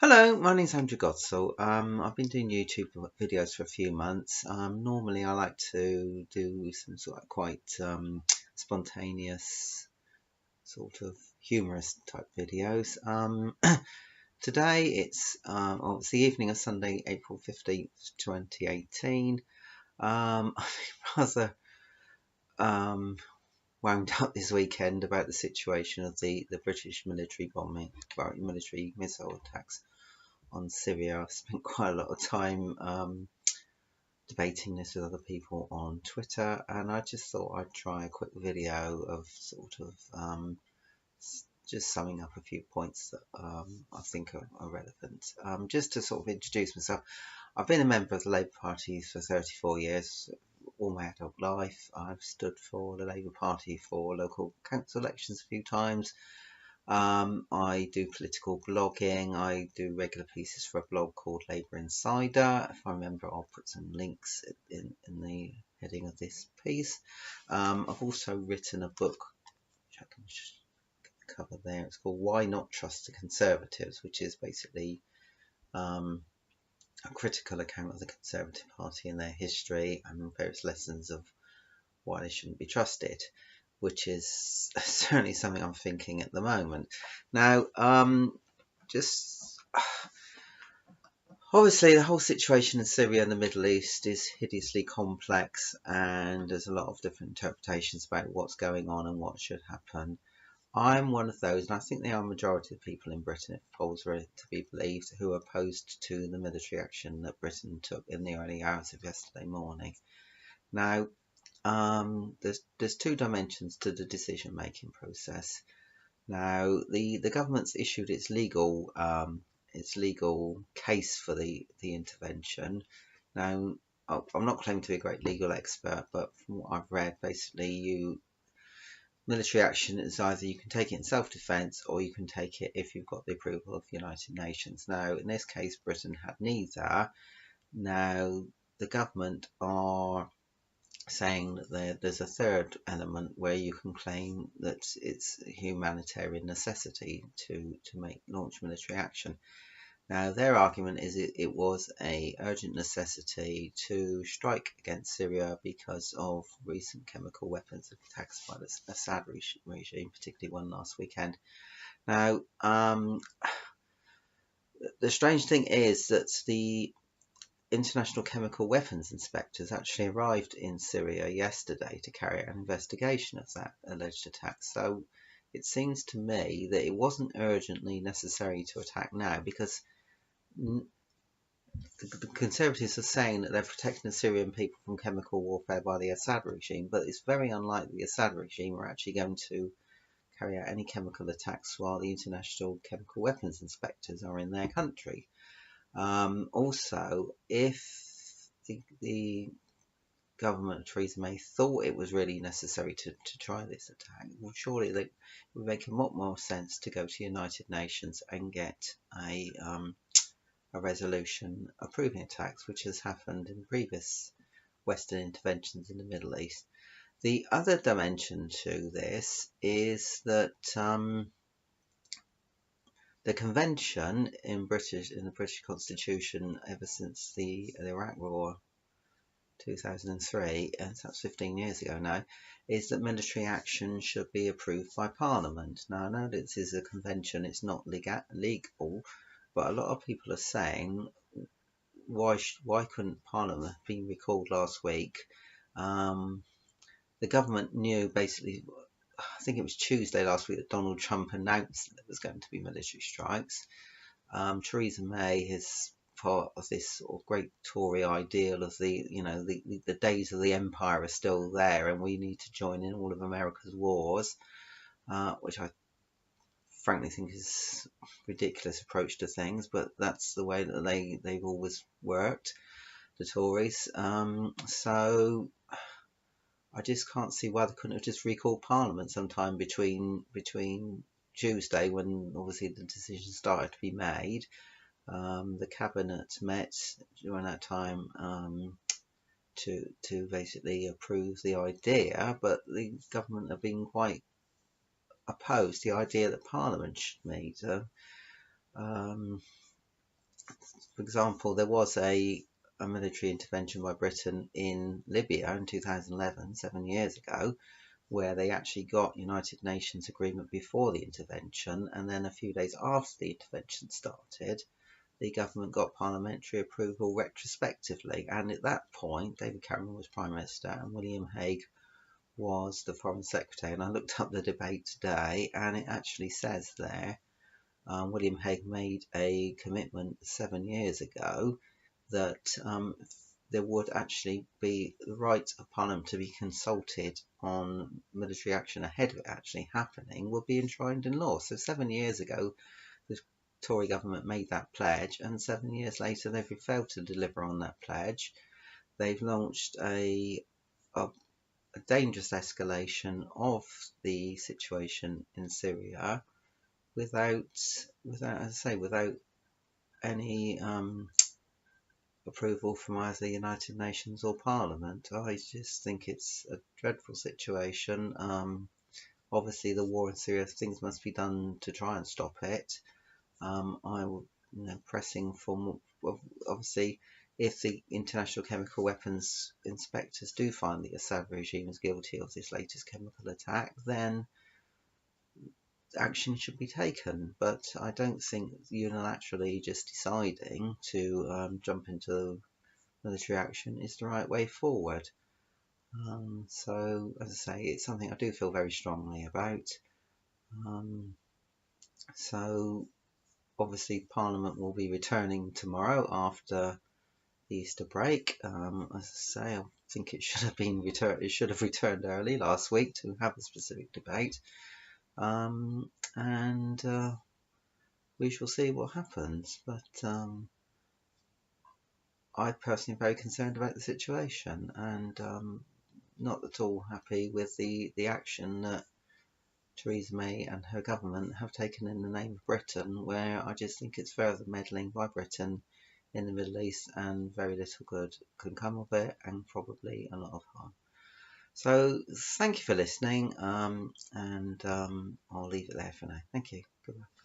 Hello, my name's Andrew Godsall. I've been doing YouTube videos for a few months. Normally I like to do some sort of quite spontaneous, sort of humorous type videos. Today it's the evening of Sunday, April 15th, 2018. I've been rather wound up this weekend about the situation of the British military bombing, military missile attacks on Syria. I've spent quite a lot of time debating this with other people on Twitter, and I just thought I'd try a quick video of sort of just summing up a few points that I think are relevant. Just to sort of introduce myself, I've been a member of the Labour Party for 34 years, all my adult life. I've stood for the Labour Party for local council elections a few times. I do political blogging. I do regular pieces for a blog called Labour Insider. If I remember, I'll put some links in the heading of this piece. I've also written a book, which I can cover there. It's called Why Not Trust the Conservatives, which is basically a critical account of the Conservative Party and their history and various lessons of why they shouldn't be trusted, which is certainly something I'm thinking at the moment. Now, just obviously the whole situation in Syria and the Middle East is hideously complex, and there's a lot of different interpretations about what's going on and what should happen. I'm one of those, and I think there are a majority of people in Britain, if polls are to be believed, who are opposed to the military action that Britain took in the early hours of yesterday morning. Now, there's two dimensions to the decision-making process. Now, the government's issued its legal case for the intervention. Now, I'm not claiming to be a great legal expert, but from what I've read, basically, military action is either you can take it in self-defense or you can take it if you've got the approval of the United Nations. Now, in this case, Britain had neither. Now, the government are saying that there's a third element where you can claim that it's a humanitarian necessity to launch military action. Now, their argument is it was a urgent necessity to strike against Syria because of recent chemical weapons attacks by the Assad regime, particularly one last weekend. Now, the strange thing is that the International Chemical Weapons Inspectors actually arrived in Syria yesterday to carry out an investigation of that alleged attack. So it seems to me that it wasn't urgently necessary to attack now, because the Conservatives are saying that they're protecting the Syrian people from chemical warfare by the Assad regime, but it's very unlikely the Assad regime are actually going to carry out any chemical attacks while the International Chemical Weapons Inspectors are in their country. Also, if the government of Theresa May thought it was really necessary to try this attack, well, surely it would make a lot more sense to go to the United Nations and get a resolution approving attacks, which has happened in previous Western interventions in the Middle East. The other dimension to this is that the convention in the British Constitution, ever since the Iraq War 2003, and that's 15 years ago now, is that military action should be approved by Parliament. Now, I know this is a convention, it's not legal, but a lot of people are saying, why couldn't Parliament be recalled last week? The government knew basically, I think it was Tuesday last week, that Donald Trump announced that there was going to be military strikes. Theresa May is part of this sort of great Tory ideal of the days of the empire are still there, and we need to join in all of America's wars, which I frankly think is a ridiculous approach to things, but that's the way that they've always worked, the Tories. So I just can't see why they couldn't have just recalled Parliament sometime between Tuesday, when obviously the decision started to be made. The cabinet met during that time to basically approve the idea, but the government have been quite opposed to the idea that Parliament should meet. For example, there was a military intervention by Britain in Libya in 2011, 7 years ago, where they actually got United Nations agreement before the intervention, and then a few days after the intervention started, the government got parliamentary approval retrospectively. And at that point, David Cameron was Prime Minister and William Hague was the Foreign Secretary. And I looked up the debate today, and it actually says there William Hague made a commitment 7 years ago that there would actually be the right of Parliament to be consulted on military action ahead of it actually happening would be enshrined in law. So 7 years ago, the Tory government made that pledge, and 7 years later, they've failed to deliver on that pledge. They've launched a dangerous escalation of the situation in Syria without, as I say, without any approval from either the United Nations or Parliament. I just think it's a dreadful situation. Obviously, the war in Syria, things must be done to try and stop it. I will, pressing for more, obviously, if the International Chemical Weapons Inspectors do find the Assad regime is guilty of this latest chemical attack, then action should be taken. But I don't think unilaterally just deciding to jump into military action is the right way forward. So, as I say, it's something I do feel very strongly about. So, obviously, Parliament will be returning tomorrow after the Easter break. As I say, I think it should have been returned. It should have returned early last week to have a specific debate, and we shall see what happens. But I personally am very concerned about the situation, and not at all happy with the action that Theresa May and her government have taken in the name of Britain, where I just think it's further meddling by Britain in the Middle East, and very little good can come of it, and probably a lot of harm. So thank you for listening, and I'll leave it there for now. Thank you. Goodbye.